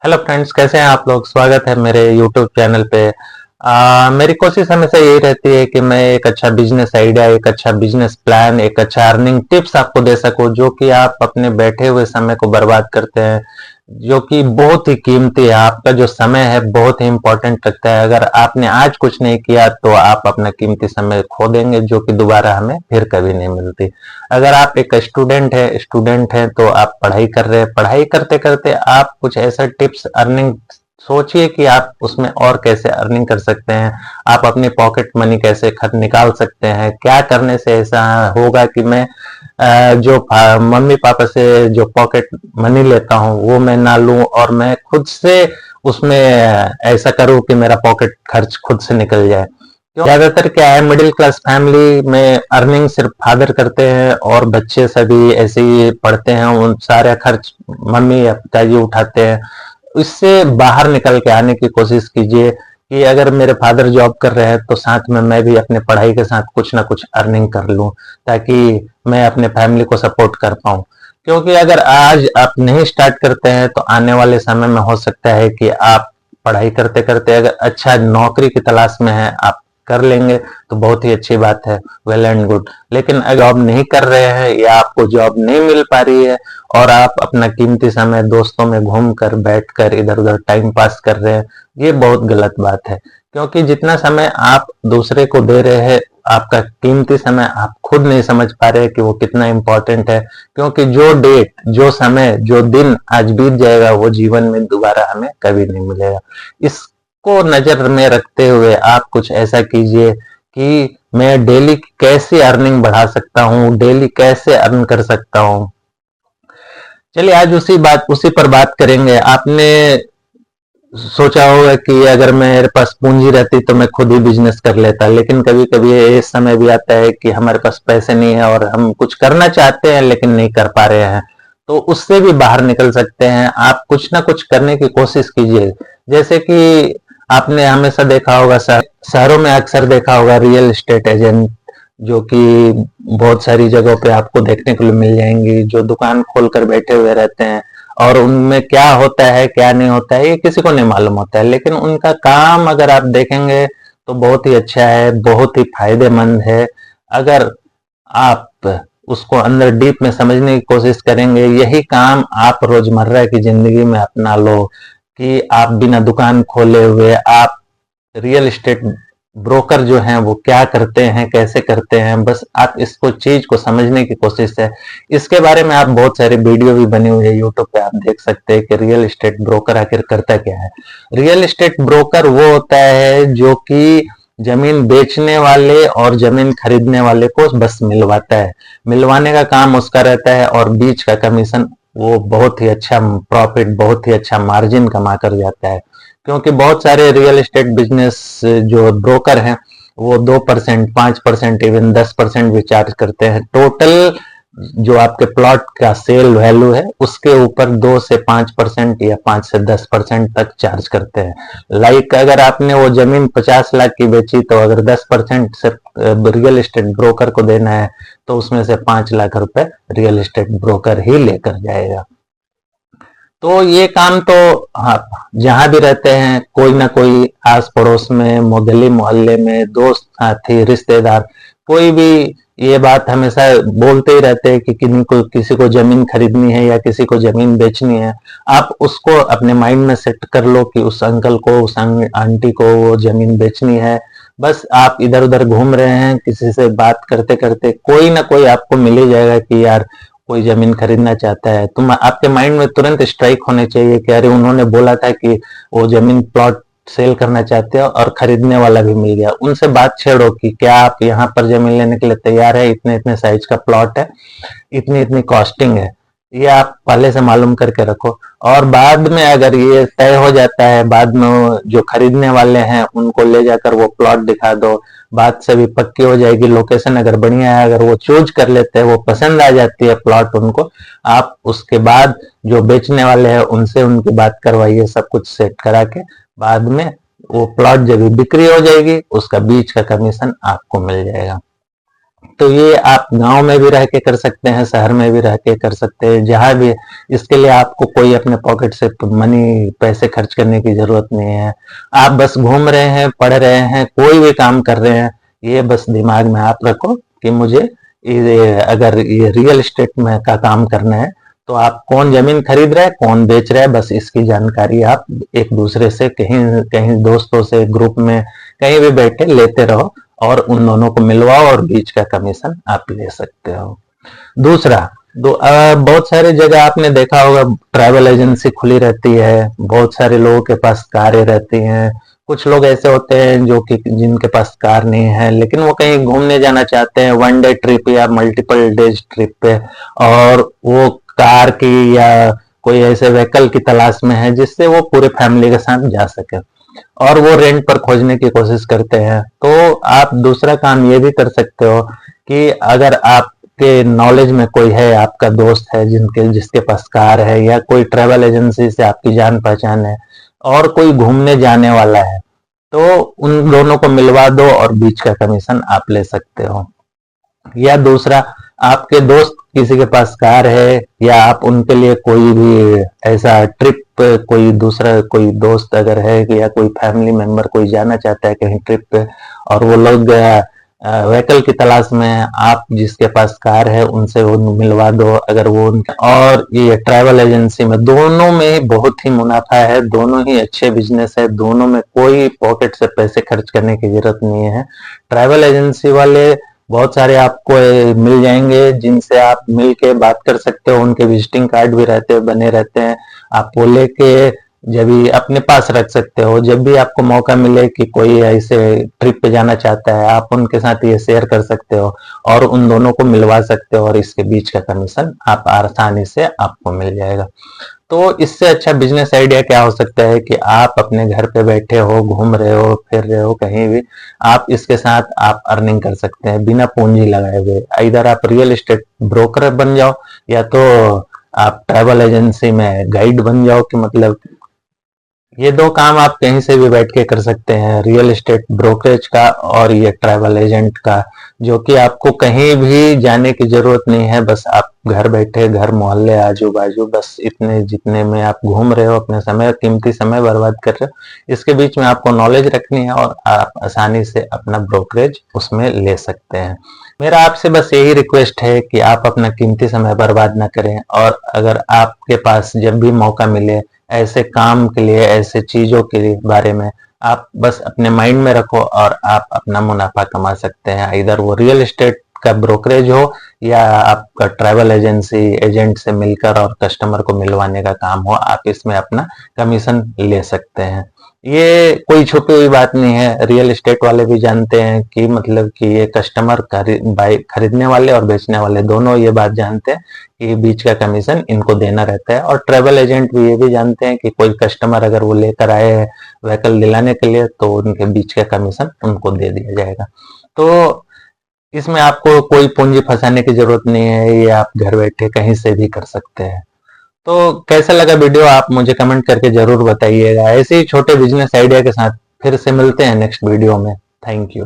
Hello friends, कैसे हैं आप लोग। स्वागत है मेरे यूट्यूब चैनल पे। मेरी कोशिश हमेशा यही रहती है कि मैं एक अच्छा बिजनेस आइडिया, एक अच्छा बिजनेस प्लान, एक अच्छा अर्निंग टिप्स आपको दे सकूं, जो कि आप अपने बैठे हुए समय को बर्बाद करते हैं, जो कि बहुत ही कीमती है। आपका जो समय है बहुत ही इंपॉर्टेंट लगता है। अगर आपने आज कुछ नहीं किया तो आप अपना कीमती समय खो देंगे, जो कि दोबारा हमें फिर कभी नहीं मिलती। अगर आप एक स्टूडेंट है तो आप पढ़ाई कर रहे हैं, पढ़ाई करते करते आप कुछ ऐसा टिप्स अर्निंग सोचिए कि आप उसमें और कैसे अर्निंग कर सकते हैं। आप अपनी पॉकेट मनी कैसे खर्च निकाल सकते हैं, क्या करने से ऐसा होगा कि मैं जो मम्मी पापा से जो पॉकेट मनी लेता हूँ वो मैं ना लूं, और मैं खुद से उसमें ऐसा करूं कि मेरा पॉकेट खर्च खुद से निकल जाए। ज्यादातर क्या है, मिडिल क्लास फैमिली में अर्निंग सिर्फ फादर करते हैं और बच्चे सभी ऐसे ही पढ़ते हैं, उन सारे खर्च मम्मी या पिताजी उठाते हैं। इससे बाहर निकल के आने की कोशिश कीजिए कि अगर मेरे फादर जॉब कर रहे हैं तो साथ में मैं भी अपने पढ़ाई के साथ कुछ ना कुछ अर्निंग कर लूं, ताकि मैं अपने फैमिली को सपोर्ट कर पाऊं। क्योंकि अगर आज आप नहीं स्टार्ट करते हैं तो आने वाले समय में हो सकता है कि आप पढ़ाई करते करते अगर अच्छा नौकरी की तलाश में है, आप कर लेंगे तो बहुत ही अच्छी बात है, वेल एंड गुड। लेकिन अगर जॉब नहीं कर रहे हैं या आपको जॉब नहीं मिल पा रही है और आप अपना कीमती समय दोस्तों में घूम कर बैठ कर इधर उधर टाइम पास कर रहे हैं, ये बहुत गलत बात है। क्योंकि जितना समय आप दूसरे को दे रहे हैं, आपका कीमती समय, आप खुद नहीं समझ पा रहे कि वो कितना इंपॉर्टेंट है। क्योंकि जो डेट, जो समय, जो दिन आज बीत जाएगा वो जीवन में दोबारा हमें कभी नहीं मिलेगा। इसको नजर में रखते हुए आप कुछ ऐसा कीजिए कि मैं डेली कैसे अर्निंग बढ़ा सकता हूँ, डेली कैसे अर्न कर सकता हूँ। चलिए आज उसी पर बात करेंगे। आपने सोचा होगा कि अगर मेरे पास पूंजी रहती तो मैं खुद ही बिजनेस कर लेता, लेकिन कभी कभी ये समय भी आता है कि हमारे पास पैसे नहीं है और हम कुछ करना चाहते हैं लेकिन नहीं कर पा रहे हैं। तो उससे भी बाहर निकल सकते हैं। आप कुछ ना कुछ करने की कोशिश कीजिए। जैसे कि आपने हमेशा देखा होगा, शहरों में अक्सर देखा होगा रियल एस्टेट एजेंट, जो कि बहुत सारी जगहों पे आपको देखने को मिल जाएंगी, जो दुकान खोल कर बैठे हुए रहते हैं। और उनमें क्या होता है क्या नहीं होता है ये किसी को नहीं मालूम होता है, लेकिन उनका काम अगर आप देखेंगे तो बहुत ही अच्छा है, बहुत ही फायदेमंद है। अगर आप उसको अंदर डीप में समझने की कोशिश करेंगे, यही काम आप रोजमर्रा की जिंदगी में अपना लो कि आप बिना दुकान खोले हुए आप रियल एस्टेट ब्रोकर जो हैं वो क्या करते हैं, कैसे करते हैं, बस आप इसको चीज को समझने की कोशिश है। इसके बारे में आप बहुत सारे वीडियो भी बने हुए हैं यूट्यूब पे, आप देख सकते हैं कि रियल एस्टेट ब्रोकर आखिर करता क्या है। रियल एस्टेट ब्रोकर वो होता है जो कि जमीन बेचने वाले और जमीन खरीदने वाले को बस मिलवाता है, मिलवाने का काम उसका रहता है, और बीच का कमीशन वो बहुत ही अच्छा प्रॉफिट, बहुत ही अच्छा मार्जिन कमा कर जाता है। क्योंकि बहुत सारे रियल एस्टेट बिजनेस जो ब्रोकर हैं वो 2%, 5%, इवन 10% भी चार्ज करते हैं। टोटल जो आपके प्लॉट का सेल वैल्यू है उसके ऊपर 2 से 5% या 5 से 10% तक चार्ज करते हैं। लाइक अगर आपने वो जमीन 50 लाख की बेची तो अगर 10% से रियल एस्टेट ब्रोकर को देना है तो उसमें से 5 लाख रुपए रियल एस्टेट ब्रोकर ही लेकर जाएगा। तो ये काम तो हाँ, जहां भी रहते हैं कोई ना कोई आस पड़ोस में, गली मोहल्ले में, दोस्त साथी रिश्तेदार, कोई भी ये बात हमेशा बोलते ही रहते हैं कि किसी को जमीन खरीदनी है या किसी को जमीन बेचनी है। आप उसको अपने माइंड में सेट कर लो कि उस अंकल को, उस आंटी को वो जमीन बेचनी है। बस आप इधर उधर घूम रहे हैं, किसी से बात करते करते कोई ना कोई आपको मिल ही जाएगा कि यार कोई जमीन खरीदना चाहता है। तुम आपके माइंड में तुरंत स्ट्राइक होने चाहिए कि अरे उन्होंने बोला था कि वो जमीन प्लॉट सेल करना चाहते हो और खरीदने वाला भी मिल गया। उनसे बात छेड़ो कि क्या आप यहाँ पर जमीन लेने के लिए तैयार है, इतने इतने साइज का प्लॉट है, इतनी इतनी कॉस्टिंग है, ये आप पहले से मालूम करके रखो। और बाद में अगर ये तय हो जाता है, बाद में जो खरीदने वाले हैं उनको ले जाकर वो प्लॉट दिखा दो, बात से भी पक्की हो जाएगी। लोकेशन अगर बढ़िया है, अगर वो चूज कर लेते हैं, वो पसंद आ जाती है प्लॉट उनको, आप उसके बाद जो बेचने वाले हैं उनसे उनकी बात करवाइए, सब कुछ सेट करा के बाद में वो प्लॉट जब बिक्री हो जाएगी उसका बीच का कमीशन आपको मिल जाएगा। तो ये आप गांव में भी रह के कर सकते हैं, शहर में भी रह के कर सकते हैं, जहां भी। इसके लिए आपको कोई अपने पॉकेट से पैसे खर्च करने की जरूरत नहीं है। आप बस घूम रहे हैं, पढ़ रहे हैं, कोई भी काम कर रहे हैं, ये बस दिमाग में आप रखो कि मुझे अगर ये रियल एस्टेट में का काम करना है, तो आप कौन जमीन खरीद रहा है, कौन बेच रहा है, बस इसकी जानकारी आप एक दूसरे से कहीं कहीं दोस्तों से ग्रुप में कहीं भी बैठे लेते रहो और उन दोनों को मिलवाओ और बीच का कमीशन आप ले सकते हो। दूसरा, बहुत सारी जगह आपने देखा होगा ट्रैवल एजेंसी खुली रहती है, बहुत सारे लोगों के पास कारें रहती हैं। कुछ लोग ऐसे होते हैं जो कि जिनके पास कार नहीं है, लेकिन वो कहीं घूमने जाना चाहते हैं, वन डे ट्रिप या मल्टीपल डेज ट्रिप पे, और वो कार की या कोई ऐसे व्हीकल की तलाश में है जिससे वो पूरे फैमिली के साथ जा सके, और वो रेंट पर खोजने की कोशिश करते हैं। तो आप दूसरा काम ये भी कर सकते हो कि अगर आपके नॉलेज में कोई है, आपका दोस्त है जिसके पास कार है, या कोई ट्रैवल एजेंसी से आपकी जान पहचान है और कोई घूमने जाने वाला है, तो उन दोनों को मिलवा दो और बीच का कमीशन आप ले सकते हो। या दूसरा, आपके दोस्त किसी के पास कार है, या आप उनके लिए कोई भी ऐसा ट्रिप, कोई दूसरा कोई दोस्त अगर है, या कोई फैमिली मेंबर कोई जाना चाहता है कहीं ट्रिप पे, और वो लोग व्हीकल की तलाश में है, आप जिसके पास कार है उनसे वो मिलवा दो। अगर वो और ये ट्रैवल एजेंसी में दोनों में बहुत ही मुनाफा है, दोनों ही अच्छे बिजनेस है, दोनों में कोई पॉकेट से पैसे खर्च करने की जरूरत नहीं है। ट्रैवल एजेंसी वाले बहुत सारे आपको मिल जाएंगे जिनसे आप मिल के बात कर सकते हो, उनके विजिटिंग कार्ड भी रहते हैं, बने रहते हैं, आप वो लेके जब भी अपने पास रख सकते हो। जब भी आपको मौका मिले कि कोई ऐसे ट्रिप पे जाना चाहता है, आप उनके साथ ये शेयर कर सकते हो और उन दोनों को मिलवा सकते हो, और इसके बीच का कमीशन आप आसानी से आपको मिल जाएगा। तो इससे अच्छा बिजनेस आइडिया क्या हो सकता है कि आप अपने घर पे बैठे हो, घूम रहे हो, फिर रहे हो कहीं भी, आप इसके साथ आप अर्निंग कर सकते हैं बिना पूंजी लगाए हुए। इधर आप रियल एस्टेट ब्रोकर बन जाओ, या तो आप ट्रैवल एजेंसी में गाइड बन जाओ, कि मतलब ये दो काम आप कहीं से भी बैठ के कर सकते हैं, रियल एस्टेट ब्रोकरेज का और ये ट्रैवल एजेंट का, जो कि आपको कहीं भी जाने की जरूरत नहीं है। बस आप घर बैठे, घर मोहल्ले आजू बाजू, बस इतने जितने में आप घूम रहे हो, अपने समय, कीमती समय बर्बाद कर रहे हो, इसके बीच में आपको नॉलेज रखनी है और आप आसानी से अपना ब्रोकरेज उसमें ले सकते हैं। मेरा आपसे बस यही रिक्वेस्ट है कि आप अपना कीमती समय बर्बाद ना करें, और अगर आपके पास जब भी मौका मिले ऐसे काम के लिए, ऐसे चीजों के बारे में आप बस अपने माइंड में रखो, और आप अपना मुनाफा कमा सकते हैं। इधर वो रियल एस्टेट का ब्रोकरेज हो, या आपका ट्रैवल एजेंसी एजेंट से मिलकर और कस्टमर को मिलवाने का काम हो, आप इसमें अपना कमीशन ले सकते हैं। ये कोई छुपी हुई बात नहीं है, रियल एस्टेट वाले भी जानते हैं कि मतलब कि ये कस्टमर खरीदने वाले और बेचने वाले दोनों ये बात जानते हैं कि बीच का कमीशन इनको देना रहता है, और ट्रैवल एजेंट भी ये भी जानते हैं कि कोई कस्टमर अगर वो लेकर आए हैं व्हीकल दिलाने के लिए, तो उनके बीच का कमीशन उनको दे दिया जाएगा। तो इसमें आपको कोई पूंजी फंसाने की जरूरत नहीं है, ये आप घर बैठे कहीं से भी कर सकते हैं। तो कैसा लगा वीडियो, आप मुझे कमेंट करके जरूर बताइएगा। ऐसे ही छोटे बिजनेस आइडिया के साथ फिर से मिलते हैं नेक्स्ट वीडियो में। Thank you.